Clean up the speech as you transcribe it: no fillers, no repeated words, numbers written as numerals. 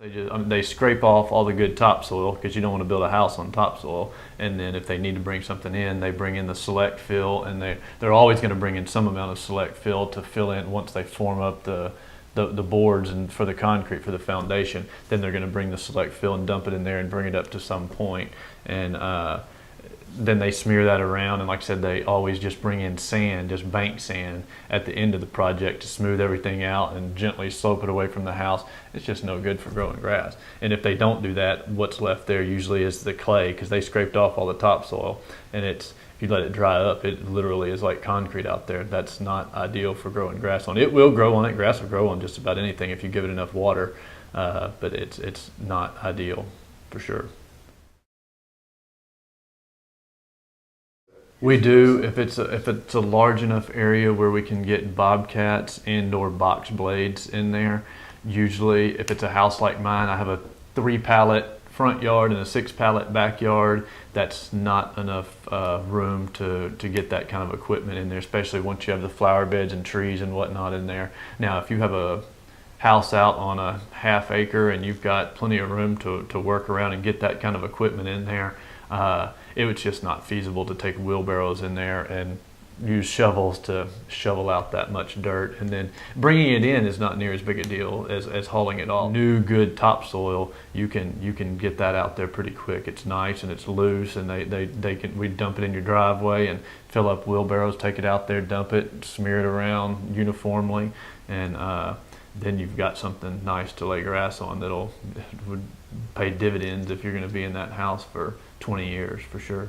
They scrape off all the good topsoil because you don't want to build a house on topsoil. And then if they need to bring something in, they bring in the select fill, and they're always going to bring in some amount of select fill to fill in once they form up the boards and for the concrete for the foundation. Then they're going to bring the select fill and dump it in there and bring it up to some point. And then they smear that around, and like I said, they always just bring in sand, just bank sand at the end of the project to smooth everything out and gently slope it away from the house. It's just no good for growing grass. And if they don't do that, what's left there usually is the clay, because they scraped off all the topsoil, and if you let it dry up, it literally is like concrete out there. That's not ideal for growing grass on. It will grow on it. Grass will grow on just about anything if you give it enough water, but it's not ideal for sure. We do, if it's a large enough area where we can get bobcats and or box blades in there. Usually if it's a house like mine, I have a 3-pallet front yard and a 6-pallet backyard. That's not enough room to get that kind of equipment in there, especially once you have the flower beds and trees and whatnot in there. Now if you have a house out on a ½ acre and you've got plenty of room to work around and get that kind of equipment in there, it was just not feasible to take wheelbarrows in there and use shovels to shovel out that much dirt, and then bringing it in is not near as big a deal as hauling it off. New good topsoil, you can get that out there pretty quick. It's nice and it's loose, and we dump it in your driveway and fill up wheelbarrows, take it out there, dump it, smear it around uniformly, and then you've got something nice to lay grass on would pay dividends if you're going to be in that house for 20 years for sure.